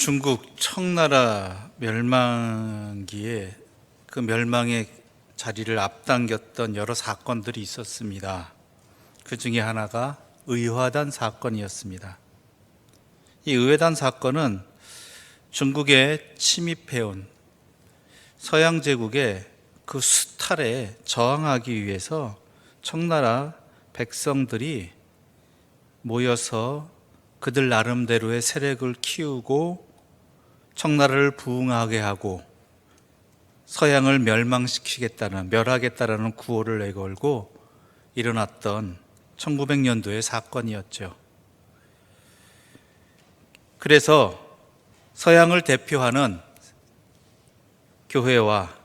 중국 청나라 멸망기에 그 멸망의 자리를 앞당겼던 여러 사건들이 있었습니다. 그 중에 하나가 의화단 사건이었습니다. 이 의화단 사건은 중국에 침입해온 서양 제국의 그 수탈에 저항하기 위해서 청나라 백성들이 모여서 그들 나름대로의 세력을 키우고 청나라를 부흥하게 하고 서양을 멸하겠다라는 구호를 내걸고 일어났던 1900년도의 사건이었죠. 그래서 서양을 대표하는 교회와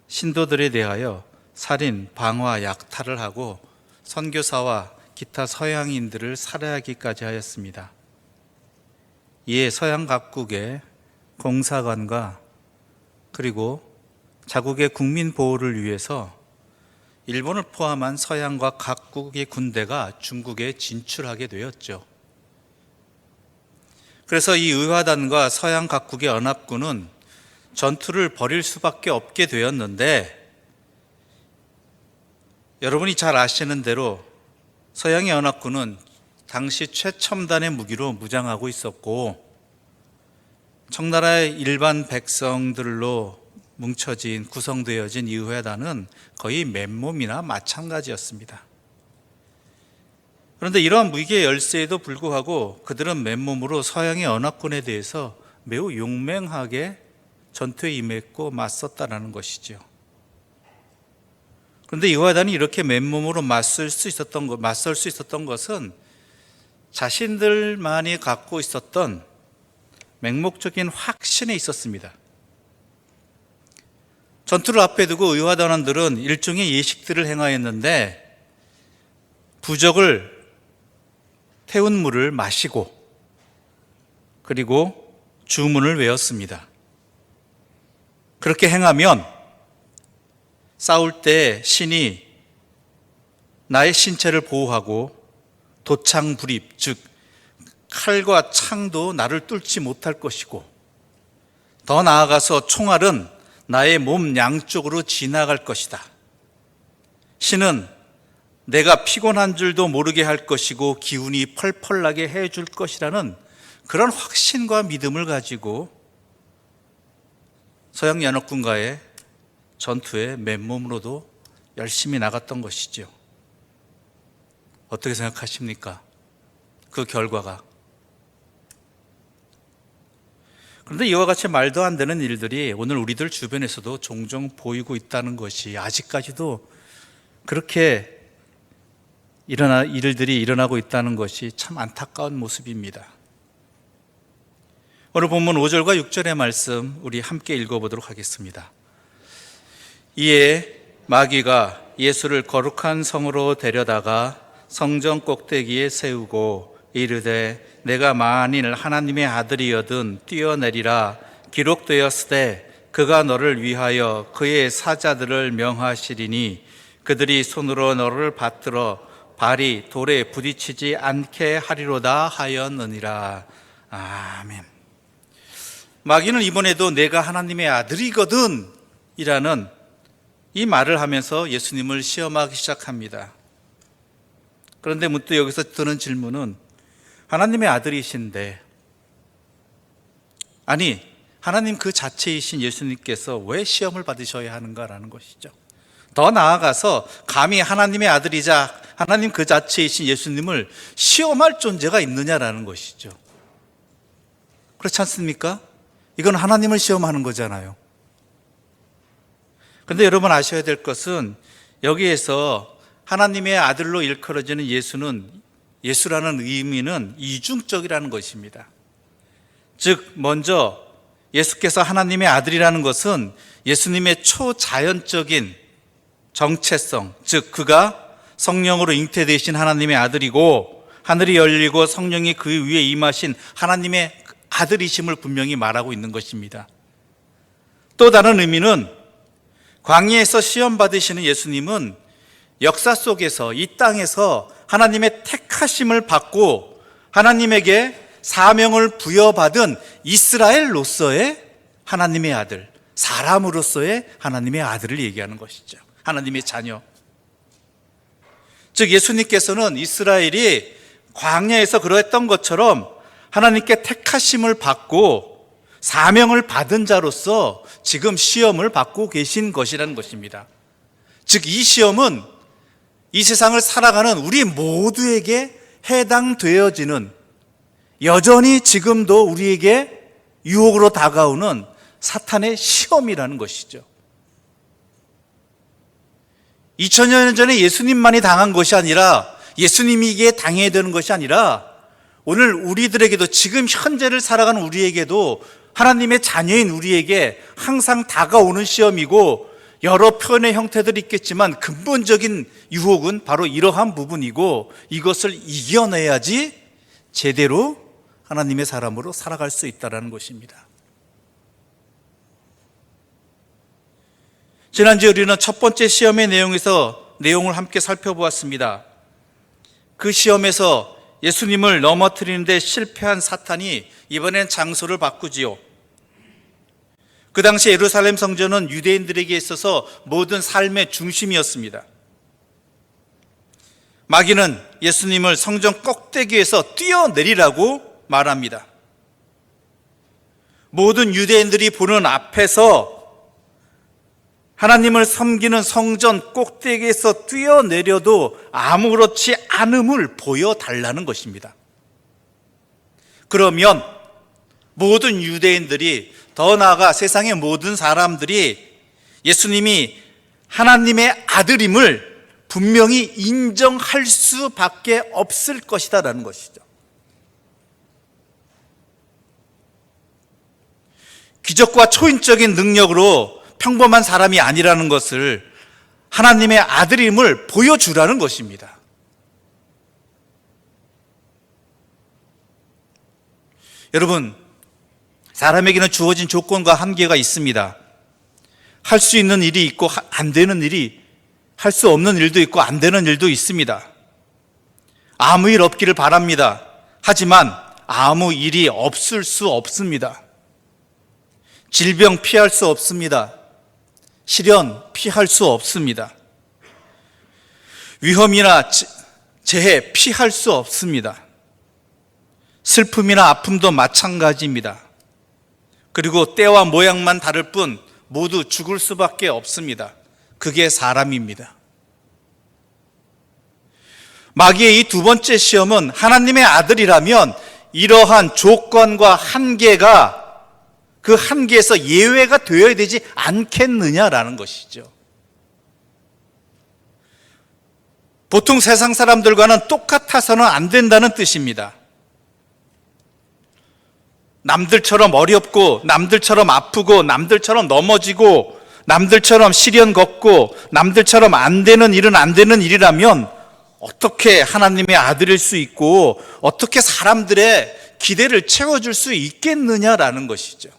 신도들에 대하여 살인, 방화, 약탈을 하고 선교사와 기타 서양인들을 살해하기까지 하였습니다. 이에 서양 각국의 공사관과 그리고 자국의 국민 보호를 위해서 일본을 포함한 서양과 각국의 군대가 중국에 진출하게 되었죠. 그래서 이 의화단과 서양 각국의 연합군은 전투를 벌일 수밖에 없게 되었는데, 여러분이 잘 아시는 대로 서양의 연합군은 당시 최첨단의 무기로 무장하고 있었고, 청나라의 일반 백성들로 뭉쳐진 구성되어진 이 의화단은 거의 맨몸이나 마찬가지였습니다. 그런데 이러한 무기의 열세에도 불구하고 그들은 맨몸으로 서양의 연합군에 대해서 매우 용맹하게 전투에 임했고 맞섰다는 것이죠. 그런데 이 의화단이 이렇게 맨몸으로 맞설 수 있었던 것은 자신들만이 갖고 있었던 맹목적인 확신에 있었습니다. 전투를 앞에 두고 의화단원들은 일종의 예식들을 행하였는데, 부적을 태운 물을 마시고 그리고 주문을 외웠습니다. 그렇게 행하면 싸울 때 신이 나의 신체를 보호하고 도창불입, 즉 칼과 창도 나를 뚫지 못할 것이고, 더 나아가서 총알은 나의 몸 양쪽으로 지나갈 것이다. 신은 내가 피곤한 줄도 모르게 할 것이고 기운이 펄펄 나게 해줄 것이라는 그런 확신과 믿음을 가지고 서양 연합군과의 전투에 맨몸으로도 열심히 나갔던 것이죠. 어떻게 생각하십니까? 그 결과가. 그런데 이와 같이 말도 안 되는 일들이 오늘 우리들 주변에서도 종종 보이고 있다는 것이, 아직까지도 그렇게 일들이 일어나고 있다는 것이 참 안타까운 모습입니다. 오늘 본문 5절과 6절의 말씀 우리 함께 읽어보도록 하겠습니다. 이에 마귀가 예수를 거룩한 성으로 데려다가 성전 꼭대기에 세우고 이르되 내가 만일 하나님의 아들이여든 뛰어내리라. 기록되었으되 그가 너를 위하여 그의 사자들을 명하시리니 그들이 손으로 너를 받들어 발이 돌에 부딪히지 않게 하리로다 하였느니라. 아멘. 마귀는 이번에도 내가 하나님의 아들이거든 이라는 이 말을 하면서 예수님을 시험하기 시작합니다. 그런데 문득 여기서 드는 질문은, 하나님의 아들이신데, 아니 하나님 그 자체이신 예수님께서 왜 시험을 받으셔야 하는가라는 것이죠. 더 나아가서 감히 하나님의 아들이자 하나님 그 자체이신 예수님을 시험할 존재가 있느냐라는 것이죠. 그렇지 않습니까? 이건 하나님을 시험하는 거잖아요. 그런데 여러분 아셔야 될 것은, 여기에서 하나님의 아들로 일컬어지는 예수라는 의미는 이중적이라는 것입니다. 즉, 먼저 예수께서 하나님의 아들이라는 것은 예수님의 초자연적인 정체성, 즉 그가 성령으로 잉태되신 하나님의 아들이고 하늘이 열리고 성령이 그 위에 임하신 하나님의 아들이심을 분명히 말하고 있는 것입니다. 또 다른 의미는, 광야에서 시험 받으시는 예수님은 역사 속에서 이 땅에서 하나님의 택하심을 받고 하나님에게 사명을 부여받은 이스라엘로서의 하나님의 아들, 사람으로서의 하나님의 아들을 얘기하는 것이죠. 하나님의 자녀. 즉 예수님께서는 이스라엘이 광야에서 그러했던 것처럼 하나님께 택하심을 받고 사명을 받은 자로서 지금 시험을 받고 계신 것이라는 것입니다. 즉 이 시험은 이 세상을 살아가는 우리 모두에게 해당되어지는, 여전히 지금도 우리에게 유혹으로 다가오는 사탄의 시험이라는 것이죠. 2000년 전에 예수님만이 당한 것이 아니라, 예수님이 이게 당해야 되는 것이 아니라, 오늘 우리들에게도, 지금 현재를 살아가는 우리에게도, 하나님의 자녀인 우리에게 항상 다가오는 시험이고, 여러 표현의 형태들이 있겠지만 근본적인 유혹은 바로 이러한 부분이고, 이것을 이겨내야지 제대로 하나님의 사람으로 살아갈 수 있다는 것입니다. 지난주에 우리는 첫 번째 시험의 내용을 함께 살펴보았습니다. 그 시험에서 예수님을 넘어뜨리는데 실패한 사탄이 이번엔 장소를 바꾸지요. 그 당시 예루살렘 성전은 유대인들에게 있어서 모든 삶의 중심이었습니다. 마귀는 예수님을 성전 꼭대기에서 뛰어내리라고 말합니다. 모든 유대인들이 보는 앞에서 하나님을 섬기는 성전 꼭대기에서 뛰어내려도 아무렇지 않음을 보여달라는 것입니다. 그러면 모든 유대인들이, 더 나아가 세상의 모든 사람들이 예수님이 하나님의 아들임을 분명히 인정할 수밖에 없을 것이다라는 것이죠. 기적과 초인적인 능력으로 평범한 사람이 아니라는 것을, 하나님의 아들임을 보여주라는 것입니다. 여러분, 사람에게는 주어진 조건과 한계가 있습니다. 할 수 있는 일이 있고 안 되는 일이, 할 수 없는 일도 있고 안 되는 일도 있습니다. 아무 일 없기를 바랍니다. 하지만 아무 일이 없을 수 없습니다. 질병 피할 수 없습니다. 시련 피할 수 없습니다. 위험이나 재해 피할 수 없습니다. 슬픔이나 아픔도 마찬가지입니다. 그리고 때와 모양만 다를 뿐 모두 죽을 수밖에 없습니다. 그게 사람입니다. 마귀의 이 두 번째 시험은 하나님의 아들이라면 이러한 조건과 한계가, 그 한계에서 예외가 되어야 되지 않겠느냐라는 것이죠. 보통 세상 사람들과는 똑같아서는 안 된다는 뜻입니다. 남들처럼 어렵고, 남들처럼 아프고, 남들처럼 넘어지고, 남들처럼 시련 겪고, 남들처럼 안 되는 일은 안 되는 일이라면 어떻게 하나님의 아들일 수 있고, 어떻게 사람들의 기대를 채워줄 수 있겠느냐라는 것이죠.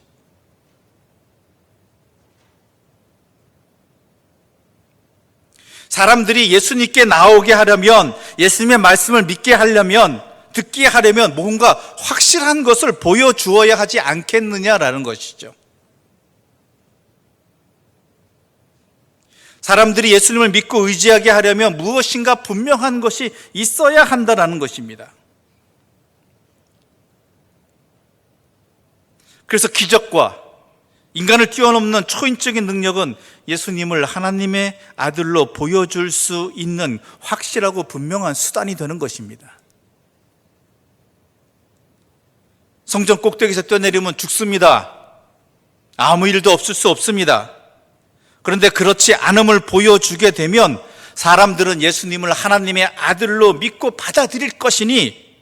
사람들이 예수님께 나오게 하려면, 예수님의 말씀을 믿게 하려면, 듣게 하려면 뭔가 확실한 것을 보여주어야 하지 않겠느냐라는 것이죠. 사람들이 예수님을 믿고 의지하게 하려면 무엇인가 분명한 것이 있어야 한다는 것입니다. 그래서 기적과 인간을 뛰어넘는 초인적인 능력은 예수님을 하나님의 아들로 보여줄 수 있는 확실하고 분명한 수단이 되는 것입니다. 성전 꼭대기에서 뛰어내리면 죽습니다. 아무 일도 없을 수 없습니다. 그런데 그렇지 않음을 보여주게 되면 사람들은 예수님을 하나님의 아들로 믿고 받아들일 것이니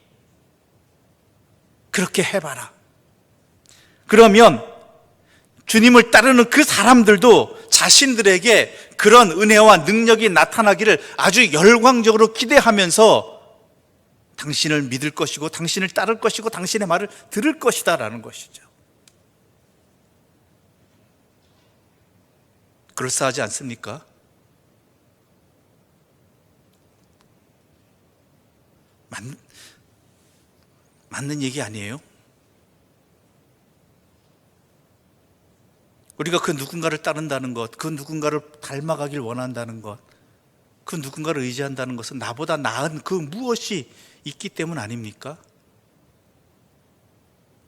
그렇게 해봐라. 그러면 주님을 따르는 그 사람들도 자신들에게 그런 은혜와 능력이 나타나기를 아주 열광적으로 기대하면서 당신을 믿을 것이고, 당신을 따를 것이고, 당신의 말을 들을 것이다 라는 것이죠. 그럴싸하지 않습니까? 맞는 얘기 아니에요? 우리가 그 누군가를 따른다는 것, 그 누군가를 닮아가길 원한다는 것, 그 누군가를 의지한다는 것은 나보다 나은 그 무엇이 있기 때문 아닙니까?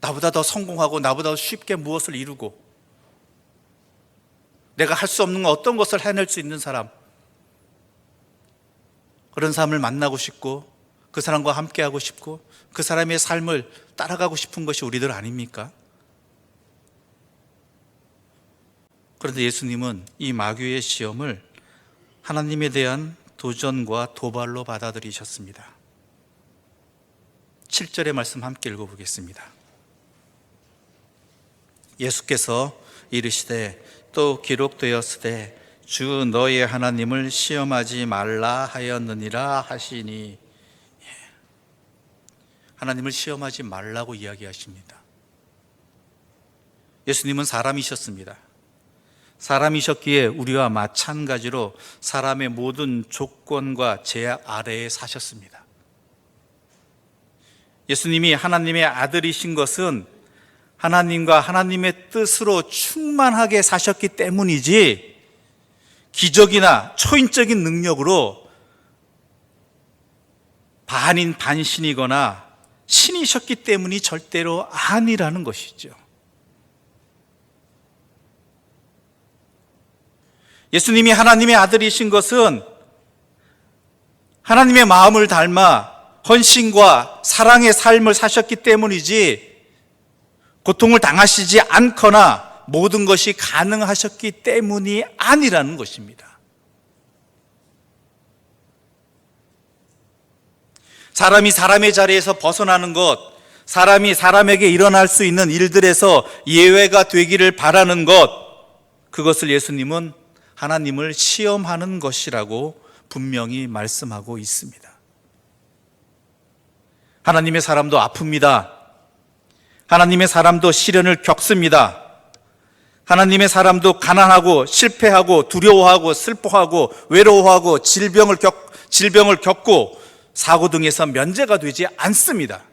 나보다 더 성공하고 나보다 더 쉽게 무엇을 이루고 내가 할 수 없는 어떤 것을 해낼 수 있는 사람, 그런 사람을 만나고 싶고 그 사람과 함께하고 싶고 그 사람의 삶을 따라가고 싶은 것이 우리들 아닙니까? 그런데 예수님은 이 마귀의 시험을 하나님에 대한 도전과 도발로 받아들이셨습니다. 7절의 말씀 함께 읽어보겠습니다. 예수께서 이르시되 또 기록되었으되 주 너의 하나님을 시험하지 말라 하였느니라 하시니, 하나님을 시험하지 말라고 이야기하십니다. 예수님은 사람이셨습니다. 사람이셨기에 우리와 마찬가지로 사람의 모든 조건과 제약 아래에 사셨습니다. 예수님이 하나님의 아들이신 것은 하나님과 하나님의 뜻으로 충만하게 사셨기 때문이지 기적이나 초인적인 능력으로 반인 반신이거나 신이셨기 때문이 절대로 아니라는 것이죠. 예수님이 하나님의 아들이신 것은 하나님의 마음을 닮아 헌신과 사랑의 삶을 사셨기 때문이지 고통을 당하시지 않거나 모든 것이 가능하셨기 때문이 아니라는 것입니다. 사람이 사람의 자리에서 벗어나는 것, 사람이 사람에게 일어날 수 있는 일들에서 예외가 되기를 바라는 것, 그것을 예수님은 하나님을 시험하는 것이라고 분명히 말씀하고 있습니다. 하나님의 사람도 아픕니다. 하나님의 사람도 시련을 겪습니다. 하나님의 사람도 가난하고 실패하고 두려워하고 슬퍼하고 외로워하고 질병을 겪고 사고 등에서 면제가 되지 않습니다.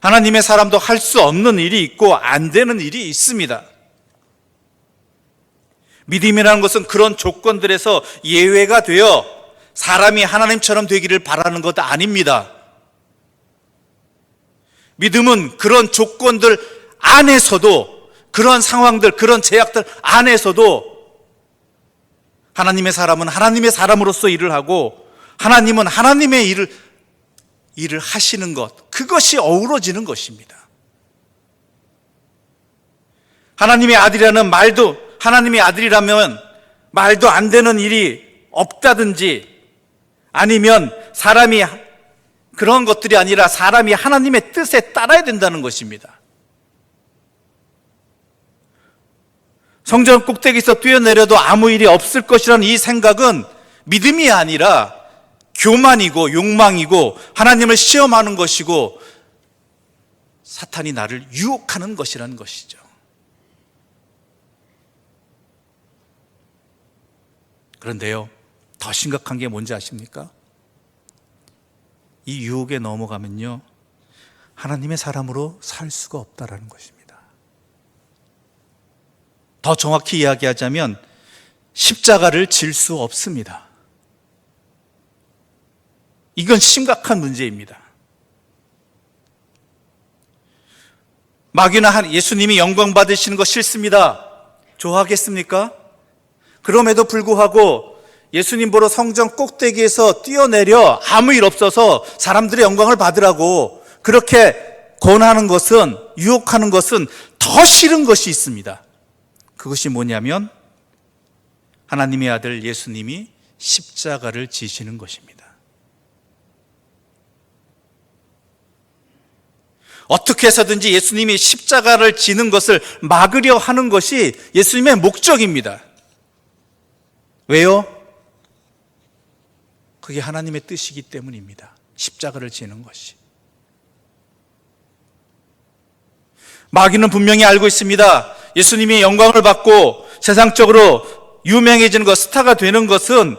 하나님의 사람도 할 수 없는 일이 있고 안 되는 일이 있습니다. 믿음이라는 것은 그런 조건들에서 예외가 되어 사람이 하나님처럼 되기를 바라는 것 아닙니다. 믿음은 그런 조건들 안에서도, 그런 상황들, 그런 제약들 안에서도 하나님의 사람은 하나님의 사람으로서 일을 하고 하나님은 하나님의 일을 하시는 것, 그것이 어우러지는 것입니다. 하나님의 아들이라는 말도, 하나님의 아들이라면 말도 안 되는 일이 없다든지 아니면 사람이 그런 것들이 아니라 사람이 하나님의 뜻에 따라야 된다는 것입니다. 성전 꼭대기에서 뛰어내려도 아무 일이 없을 것이라는 이 생각은 믿음이 아니라 교만이고 욕망이고 하나님을 시험하는 것이고 사탄이 나를 유혹하는 것이라는 것이죠. 그런데요, 더 심각한 게 뭔지 아십니까? 이 유혹에 넘어가면요, 하나님의 사람으로 살 수가 없다라는 것입니다. 더 정확히 이야기하자면 십자가를 질 수 없습니다. 이건 심각한 문제입니다. 마귀나 예수님이 영광 받으시는 거 싫습니다. 좋아하겠습니까? 그럼에도 불구하고 예수님 보러 성전 꼭대기에서 뛰어내려 아무 일 없어서 사람들의 영광을 받으라고 그렇게 권하는 것은, 유혹하는 것은 더 싫은 것이 있습니다. 그것이 뭐냐면 하나님의 아들 예수님이 십자가를 지시는 것입니다. 어떻게 해서든지 예수님이 십자가를 지는 것을 막으려 하는 것이 예수님의 목적입니다. 왜요? 그게 하나님의 뜻이기 때문입니다. 십자가를 지는 것이. 마귀는 분명히 알고 있습니다. 예수님이 영광을 받고 세상적으로 유명해지는 것, 스타가 되는 것은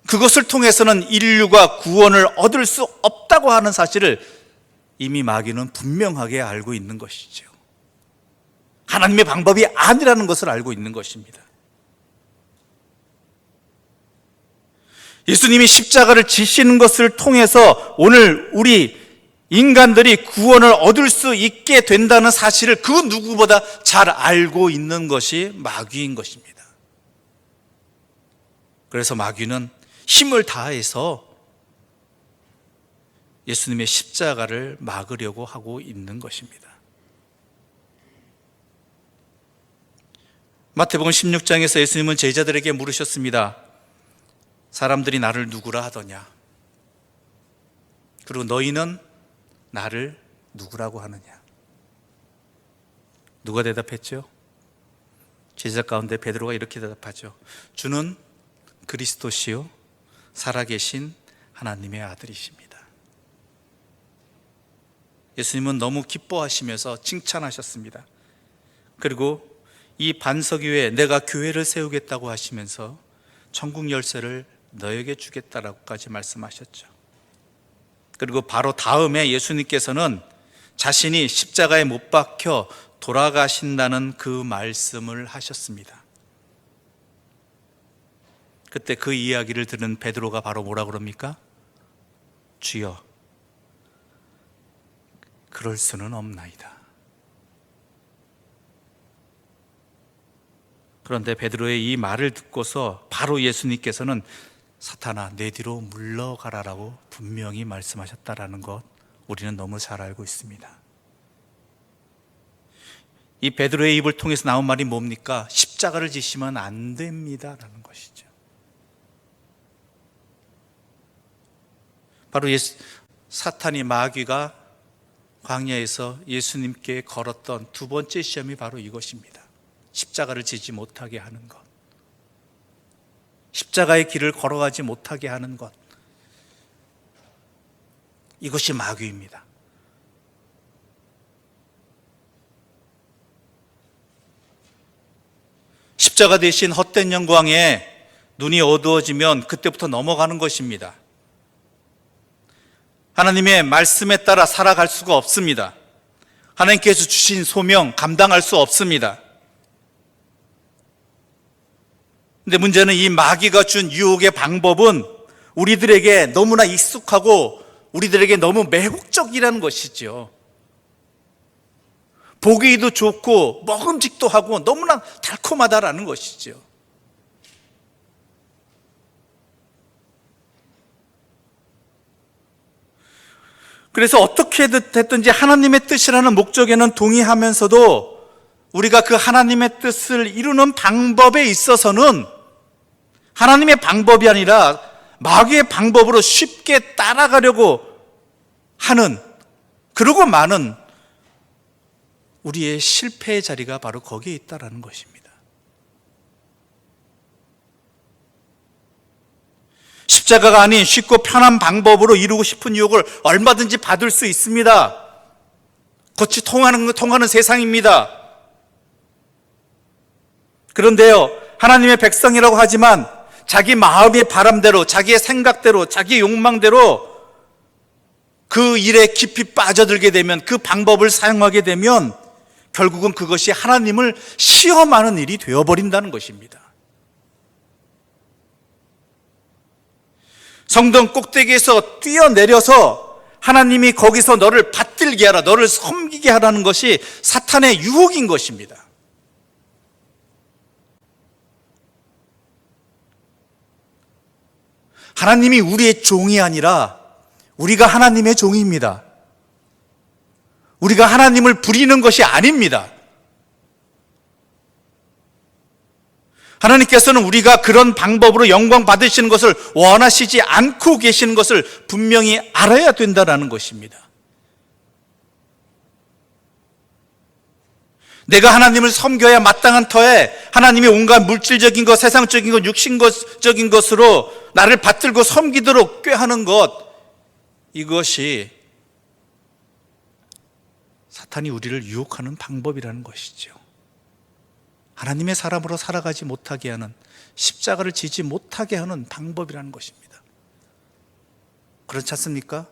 그것을 통해서는 인류가 구원을 얻을 수 없다고 하는 사실을 이미 마귀는 분명하게 알고 있는 것이죠. 하나님의 방법이 아니라는 것을 알고 있는 것입니다. 예수님이 십자가를 지시는 것을 통해서 오늘 우리 인간들이 구원을 얻을 수 있게 된다는 사실을 그 누구보다 잘 알고 있는 것이 마귀인 것입니다. 그래서 마귀는 힘을 다해서 예수님의 십자가를 막으려고 하고 있는 것입니다. 마태복음 16장에서 예수님은 제자들에게 물으셨습니다. 사람들이 나를 누구라 하더냐? 그리고 너희는 나를 누구라고 하느냐? 누가 대답했죠? 제자 가운데 베드로가 이렇게 대답하죠. 주는 그리스도시요 살아계신 하나님의 아들이십니다. 예수님은 너무 기뻐하시면서 칭찬하셨습니다. 그리고 이 반석 위에 내가 교회를 세우겠다고 하시면서 천국 열쇠를 너에게 주겠다라고까지 말씀하셨죠. 그리고 바로 다음에 예수님께서는 자신이 십자가에 못 박혀 돌아가신다는 그 말씀을 하셨습니다. 그때 그 이야기를 들은 베드로가 바로 뭐라 그럽니까? 주여, 그럴 수는 없나이다. 그런데 베드로의 이 말을 듣고서 바로 예수님께서는 사탄아 내 뒤로 물러가라라고 분명히 말씀하셨다라는 것 우리는 너무 잘 알고 있습니다. 이 베드로의 입을 통해서 나온 말이 뭡니까? 십자가를 지시면 안 됩니다라는 것이죠. 바로 사탄이 마귀가 광야에서 예수님께 걸었던 두 번째 시험이 바로 이것입니다. 십자가를 지지 못하게 하는 것, 십자가의 길을 걸어가지 못하게 하는 것, 이것이 마귀입니다. 십자가 대신 헛된 영광에 눈이 어두워지면 그때부터 넘어가는 것입니다. 하나님의 말씀에 따라 살아갈 수가 없습니다. 하나님께서 주신 소명 감당할 수 없습니다. 근데 문제는 이 마귀가 준 유혹의 방법은 우리들에게 너무나 익숙하고 우리들에게 너무 매혹적이라는 것이죠. 보기도 좋고 먹음직도 하고 너무나 달콤하다라는 것이죠. 그래서 어떻게 됐든지 하나님의 뜻이라는 목적에는 동의하면서도 우리가 그 하나님의 뜻을 이루는 방법에 있어서는 하나님의 방법이 아니라 마귀의 방법으로 쉽게 따라가려고 하는, 그러고 많은 우리의 실패의 자리가 바로 거기에 있다는 것입니다. 십자가가 아닌 쉽고 편한 방법으로 이루고 싶은 유혹을 얼마든지 받을 수 있습니다. 거치 통하는 세상입니다. 그런데요, 하나님의 백성이라고 하지만 자기 마음의 바람대로, 자기의 생각대로, 자기의 욕망대로 그 일에 깊이 빠져들게 되면, 그 방법을 사용하게 되면 결국은 그것이 하나님을 시험하는 일이 되어버린다는 것입니다. 성전 꼭대기에서 뛰어내려서 하나님이 거기서 너를 받들게 하라, 너를 섬기게 하라는 것이 사탄의 유혹인 것입니다. 하나님이 우리의 종이 아니라 우리가 하나님의 종입니다. 우리가 하나님을 부리는 것이 아닙니다. 하나님께서는 우리가 그런 방법으로 영광 받으시는 것을 원하시지 않고 계시는 것을 분명히 알아야 된다는 것입니다. 내가 하나님을 섬겨야 마땅한 터에 하나님이 온갖 물질적인 것, 세상적인 것, 육신적인 것으로 나를 받들고 섬기도록 꾀하는 것, 이것이 사탄이 우리를 유혹하는 방법이라는 것이죠. 하나님의 사람으로 살아가지 못하게 하는, 십자가를 지지 못하게 하는 방법이라는 것입니다. 그렇지 않습니까?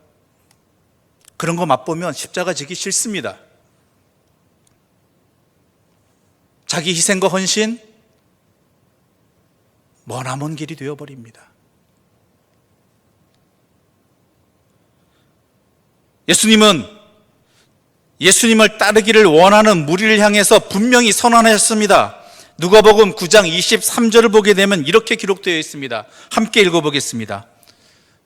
그런 거 맛보면 십자가 지기 싫습니다. 자기 희생과 헌신, 머나먼 길이 되어버립니다. 예수님을 따르기를 원하는 무리를 향해서 분명히 선언하셨습니다. 누가복음 9장 23절을 보게 되면 이렇게 기록되어 있습니다. 함께 읽어보겠습니다.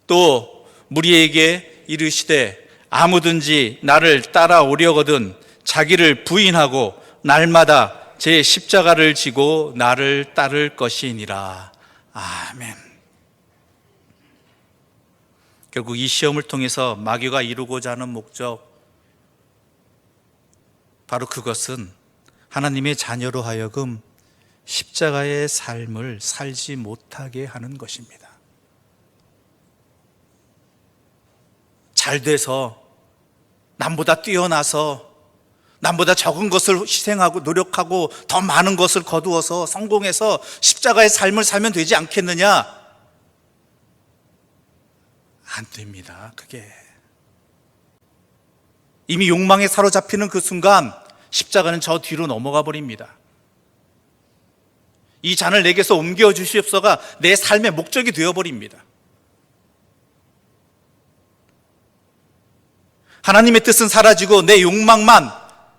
또 무리에게 이르시되 아무든지 나를 따라오려거든 자기를 부인하고 날마다 제 십자가를 지고 나를 따를 것이니라. 아멘. 결국 이 시험을 통해서 마귀가 이루고자 하는 목적, 바로 그것은 하나님의 자녀로 하여금 십자가의 삶을 살지 못하게 하는 것입니다. 잘 돼서, 남보다 뛰어나서, 남보다 적은 것을 희생하고 노력하고 더 많은 것을 거두어서 성공해서 십자가의 삶을 살면 되지 않겠느냐? 안 됩니다. 그게 이미 욕망에 사로잡히는 그 순간 십자가는 저 뒤로 넘어가 버립니다. 이 잔을 내게서 옮겨 주시옵소서가 내 삶의 목적이 되어 버립니다. 하나님의 뜻은 사라지고 내 욕망만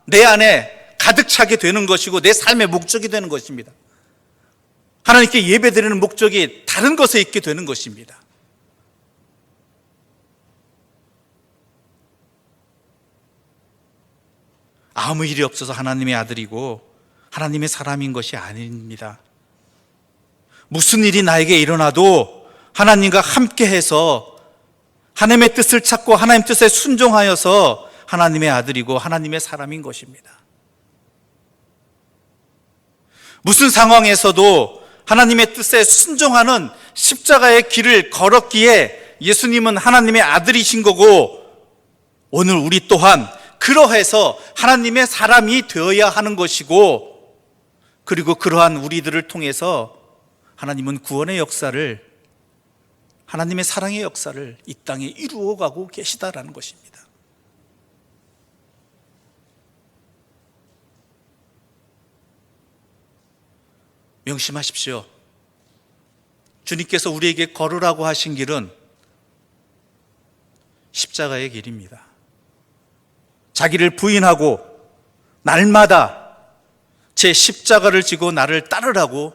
내 안에 가득 차게 되는 것이고 내 삶의 목적이 되는 것입니다. 하나님께 예배드리는 목적이 다른 것에 있게 되는 것입니다. 아무 일이 없어서 하나님의 아들이고 하나님의 사람인 것이 아닙니다. 무슨 일이 나에게 일어나도 하나님과 함께해서 하나님의 뜻을 찾고 하나님 뜻에 순종하여서 하나님의 아들이고 하나님의 사람인 것입니다. 무슨 상황에서도 하나님의 뜻에 순종하는 십자가의 길을 걸었기에 예수님은 하나님의 아들이신 거고, 오늘 우리 또한 그러해서 하나님의 사람이 되어야 하는 것이고, 그리고 그러한 우리들을 통해서 하나님은 구원의 역사를, 하나님의 사랑의 역사를 이 땅에 이루어가고 계시다라는 것입니다. 명심하십시오. 주님께서 우리에게 걸으라고 하신 길은 십자가의 길입니다. 자기를 부인하고 날마다 제 십자가를 지고 나를 따르라고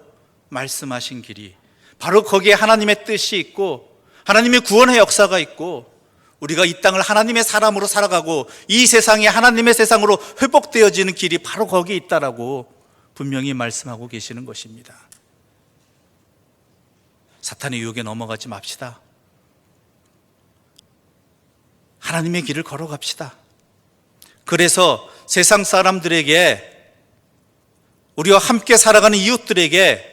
말씀하신 길이, 바로 거기에 하나님의 뜻이 있고 하나님의 구원의 역사가 있고 우리가 이 땅을 하나님의 사람으로 살아가고 이 세상이 하나님의 세상으로 회복되어지는 길이 바로 거기에 있다라고 분명히 말씀하고 계시는 것입니다. 사탄의 유혹에 넘어가지 맙시다. 하나님의 길을 걸어갑시다. 그래서 세상 사람들에게, 우리와 함께 살아가는 이웃들에게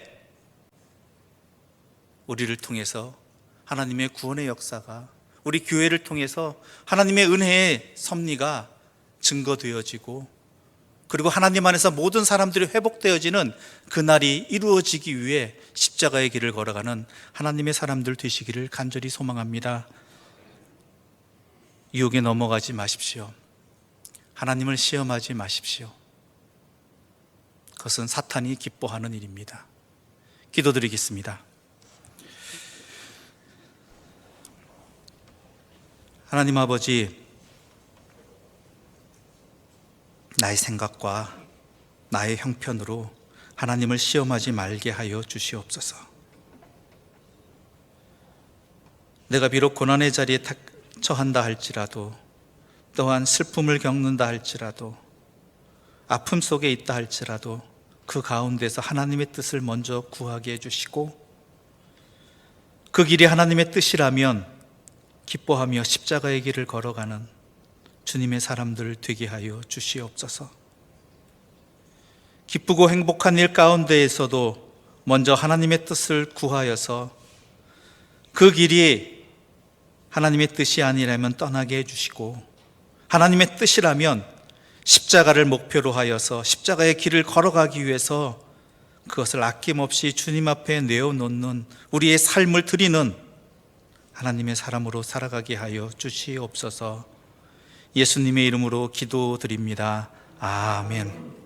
우리를 통해서 하나님의 구원의 역사가, 우리 교회를 통해서 하나님의 은혜의 섭리가 증거되어지고, 그리고 하나님 안에서 모든 사람들이 회복되어지는 그날이 이루어지기 위해 십자가의 길을 걸어가는 하나님의 사람들 되시기를 간절히 소망합니다. 유혹에 넘어가지 마십시오. 하나님을 시험하지 마십시오. 그것은 사탄이 기뻐하는 일입니다. 기도드리겠습니다. 하나님 아버지, 나의 생각과 나의 형편으로 하나님을 시험하지 말게 하여 주시옵소서. 내가 비록 고난의 자리에 처한다 할지라도, 또한 슬픔을 겪는다 할지라도, 아픔 속에 있다 할지라도 그 가운데서 하나님의 뜻을 먼저 구하게 해주시고, 그 길이 하나님의 뜻이라면 기뻐하며 십자가의 길을 걸어가는 주님의 사람들 되게 하여 주시옵소서. 기쁘고 행복한 일 가운데에서도 먼저 하나님의 뜻을 구하여서 그 길이 하나님의 뜻이 아니라면 떠나게 해주시고, 하나님의 뜻이라면 십자가를 목표로 하여서 십자가의 길을 걸어가기 위해서 그것을 아낌없이 주님 앞에 내어놓는 우리의 삶을 드리는 하나님의 사람으로 살아가게 하여 주시옵소서. 예수님의 이름으로 기도드립니다. 아멘.